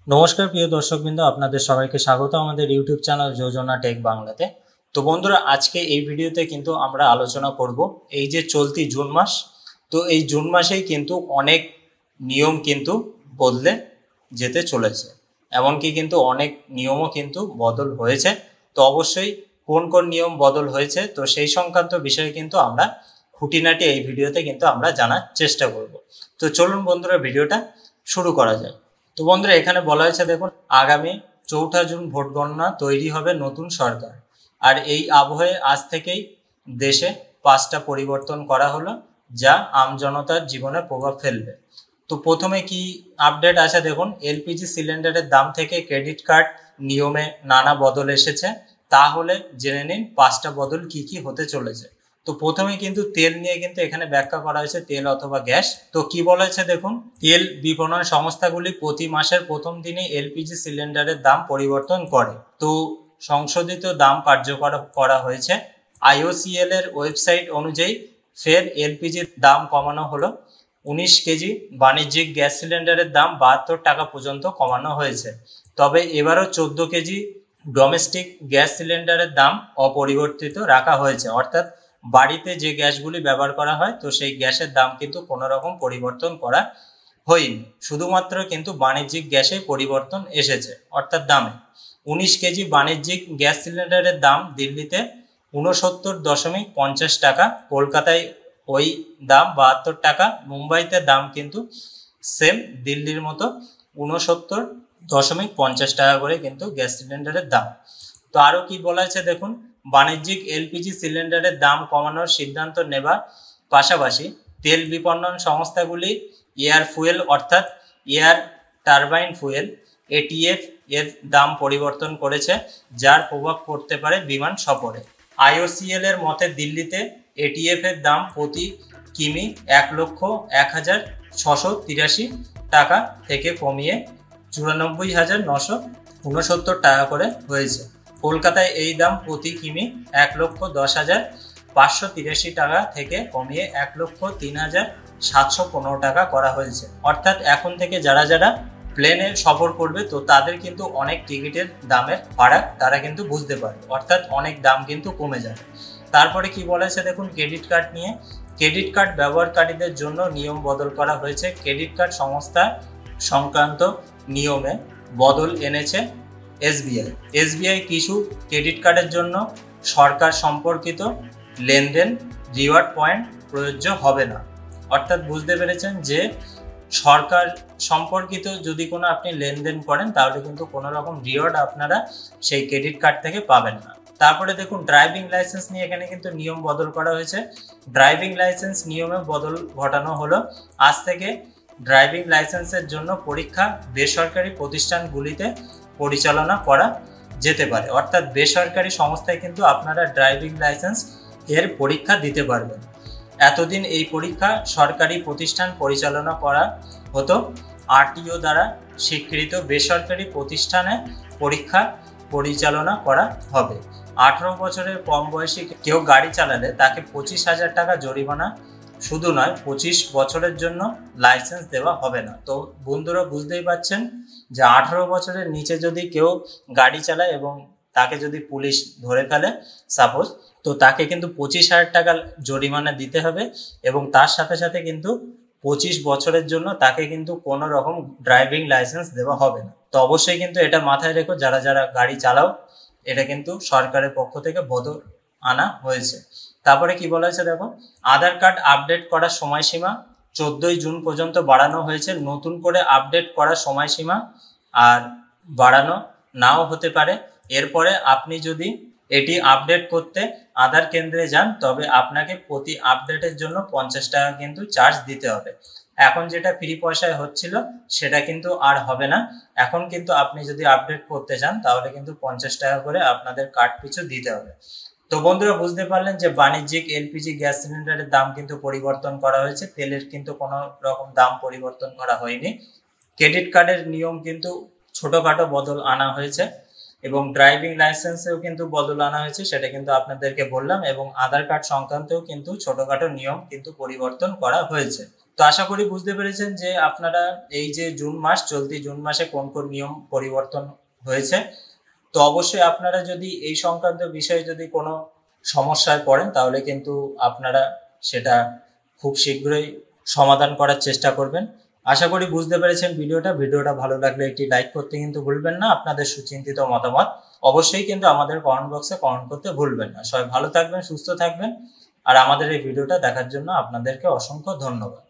নমস্কার প্রিয় দর্শকবৃন্দ, আপনাদের সবাইকে স্বাগত আমাদের ইউটিউব চ্যানেল যোজনা টেক বাংলাতে। তো বন্ধুরা, আজকে এই ভিডিওতে কিন্তু আমরা আলোচনা করব এই যে চলতি জুন মাস। তো এই জুন মাসেই কিন্তু অনেক নিয়ম কিন্তু বদলে যেতে চলেছে, এমনকি কিন্তু অনেক নিয়মও কিন্তু বদল হয়েছে। তো অবশ্যই কোন কোন নিয়ম বদল হয়েছে তো সেই সংক্রান্ত বিষয়ে কিন্তু আমরা খুঁটিনাটি এই ভিডিওতে কিন্তু আমরা জানার চেষ্টা করব। তো চলুন বন্ধুরা, ভিডিওটা শুরু করা যায়। তো বন্ধুরা, এখানে বলা হয়েছে দেখুন, আগামী 4 জুন ভোট গণনা, তৈরি হবে নতুন সরকার। আর এই আবহে আজ থেকেই দেশে 5টা পরিবর্তন করা হলো, যা আমজনতার জীবনে প্রভাব ফেলবে। তো প্রথমে কি আপডেট আছে দেখুন, এলপিজি সিলিন্ডারের দাম থেকে ক্রেডিট কার্ড নিয়মে নানা বদল এসেছে। তাহলে জেনে নিন 5টা বদল কি কি হতে চলেছে। তো প্রথমে কিন্তু তেল নিয়ে কিন্তু এখানে ব্যাখ্যা করা হয়েছে, তেল অথবা গ্যাস। তো কি বলা হয়েছে দেখুন, তেল বিপণন সংস্থাগুলি প্রতি মাসের প্রথম দিনে এলপিজি সিলিন্ডারের দাম পরিবর্তন করে। তো সংশোধিত দাম কার্যকর করা হয়েছে। আইওসিএল এর ওয়েবসাইট অনুযায়ী ফের এলপিজির দাম কমানো হলো। 19 কেজি বাণিজ্যিক গ্যাস সিলিন্ডারের দাম 72 টাকা পর্যন্ত কমানো হয়েছে। তবে এবারও 14 কেজি ডোমেস্টিক গ্যাস সিলিন্ডারের দাম অপরিবর্তিত রাখা হয়েছে। অর্থাৎ বাড়িতে যে গ্যাসগুলি ব্যবহার করা হয়, তো সেই গ্যাসের দাম কিন্তু কোনো রকম পরিবর্তন করা হয়নি। শুধুমাত্র কিন্তু বাণিজ্যিক গ্যাসে পরিবর্তন এসেছে, অর্থাৎ দামে। 19 কেজি বাণিজ্যিক গ্যাস সিলিন্ডারের দাম দিল্লিতে 69.50 টাকা, কলকাতায় ওই দাম 72 টাকা, মুম্বাইতে দাম কিন্তু সেম দিল্লির মতো 69.50 টাকা করে কিন্তু গ্যাস সিলিন্ডারের দাম। তো আরও কি বলা আছে দেখুন, বাণিজ্যিক এলপিজি সিলিন্ডারের দাম কমানোর সিদ্ধান্ত নেবার পাশাপাশি তেল বিপণন সংস্থাগুলি এয়ার ফুয়েল অর্থাৎ এয়ার টারবাইন ফুয়েল এটিএফ এর দাম পরিবর্তন করেছে, যার প্রভাব পড়তে পারে বিমান সফরে। আইওসিএল এর মতে দিল্লিতে এটিএফ এর দাম প্রতি কিমি 1,01,683 টাকা থেকে কমিয়ে 94,969 টাকা করে হয়েছে। কলকাতায় এই দাম প্রতি কিমি 1,10,583 টাকা থেকে কমিয়ে 1,03,715 টাকা করা হয়েছে। অর্থাৎ এখন থেকে যারা যারা প্লেনে সফর করবে, তো তাদের কিন্তু অনেক টিকিটের দামের ফারাক তারা কিন্তু বুঝতে পারবে, অর্থাৎ অনেক দাম কিন্তু কমে যাবে। তারপরে কি বলেছে দেখুন, ক্রেডিট কার্ড নিয়ে। ক্রেডিট কার্ড ব্যবহারকারীদের জন্য নিয়ম বদল করা হয়েছে। ক্রেডিট কার্ড সংস্থা সংক্রান্ত নিয়মে বদল এনেছে এসবিআই কিছু ক্রেডিট কার্ডের জন্য সরকার সম্পর্কিত লেনদেন রিওয়ার্ড পয়েন্ট প্রযোজ্য হবে না। অর্থাৎ বুঝতে পেরেছেন যে সরকার সম্পর্কিত যদি কোনো আপনি লেনদেন করেন, তাহলে কিন্তু কোনো রকম রিওয়ার্ড আপনারা সেই ক্রেডিট কার্ড থেকে পাবেন না। তারপরে দেখুন, ড্রাইভিং লাইসেন্স নিয়ে এখানে কিন্তু নিয়ম বদল করা হয়েছে। ড্রাইভিং লাইসেন্স নিয়মে বদল ঘটানো হলো। আজ থেকে ড্রাইভিং লাইসেন্সের জন্য পরীক্ষা বেসরকারি প্রতিষ্ঠানগুলিতে পরিচালনা করা যেতে পারে। অর্থাৎ বেসরকারি সংস্থায় কিন্তু আপনারা ড্রাইভিং লাইসেন্স এর পরীক্ষা দিতে পারবেন। এতদিন এই পরীক্ষা সরকারি প্রতিষ্ঠান পরিচালনা করা হতো। আরটিও দ্বারা স্বীকৃত বেসরকারি প্রতিষ্ঠানে পরীক্ষা পরিচালনা করা হবে। 18 বছরের কম বয়সী কেউ গাড়ি চালালে তাকে 25,000 টাকা জরিমানা শুধু নয়, 25 বছরের জন্য লাইসেন্স দেওয়া হবে না। তো বন্ধুরা, বুঝতেই পারছেন যে 18 বছরের নিচে যদি কেউ গাড়ি চালায় এবং তাকে যদি পুলিশ ধরে ফেলে সাপোজ, তো তাকে কিন্তু 25,000 টাকা জরিমানা দিতে হবে এবং তার সাথে সাথে কিন্তু 25 বছরের জন্য তাকে কিন্তু কোনো রকম ড্রাইভিং লাইসেন্স দেওয়া হবে না। তো অবশ্যই কিন্তু এটা মাথায় রেখো, যারা যারা গাড়ি চালাও, এটা কিন্তু সরকারের পক্ষ থেকে বদল আনা হয়েছে। তারপরে কি বলা হয়েছে দেখো, আধার কার্ড আপডেট করার সময়সীমা 14 জুন পর্যন্ত বাড়ানো হয়েছে। নতুন করে আপডেট করার সময়সীমা আর বাড়ানো নাও হতে পারে। এরপরে আপনি যদি এটি আপডেট করতে আধার কেন্দ্রে যান, তবে আপনাকে প্রতি আপডেটের জন্য 50 টাকা কিন্তু চার্জ দিতে হবে। এখন যেটা ফ্রি পয়সায় হচ্ছিল সেটা কিন্তু আর হবে না। এখন কিন্তু আপনি যদি আপডেট করতে চান, তাহলে কিন্তু 50 টাকা করে আপনাদের কার্ড পিছু দিতে হবে। তো বন্ধুরা, বুঝতে পারলেন যে বাণিজ্যিক এলপিজি গ্যাস সিলিন্ডারের দাম কিন্তু পরিবর্তন করা হয়েছে, তেলের কিন্তু কোনো রকম দাম পরিবর্তন করা হয়নি। ক্রেডিট কার্ডের নিয়ম কিন্তু ছোটোখাটো বদল আনা হয়েছে এবং ড্রাইভিং লাইসেন্সেও কিন্তু বদল আনা হয়েছে, সেটা কিন্তু আপনাদেরকে বললাম। এবং আধার কার্ড সংক্রান্তেও কিন্তু ছোটোখাটো নিয়ম কিন্তু পরিবর্তন করা হয়েছে। তো আশা করি বুঝতে পেরেছেন যে আপনারা এই যে জুন মাস, চলতি জুন মাসে কোন কোন নিয়ম পরিবর্তন হয়েছে। তো অবশ্যই আপনারা যদি এই সংক্রান্ত বিষয়ে যদি কোনো সমস্যায় পড়েন তাহলে কিন্তু আপনারা সেটা খুব শীঘ্রই সমাধান করার চেষ্টা করবেন। আশা করি বুঝতে পেরেছেন ভিডিওটা ভালো লাগলে একটি লাইক করতে কিন্তু ভুলবেন না। আপনাদের সুচিন্তিত মতামত অবশ্যই কিন্তু আমাদের কমেন্ট বক্সে কমেন্ট করতে ভুলবেন না। সবাই ভালো থাকবেন, সুস্থ থাকবেন। আর আমাদের এই ভিডিওটা দেখার জন্য আপনাদেরকে অসংখ্য ধন্যবাদ।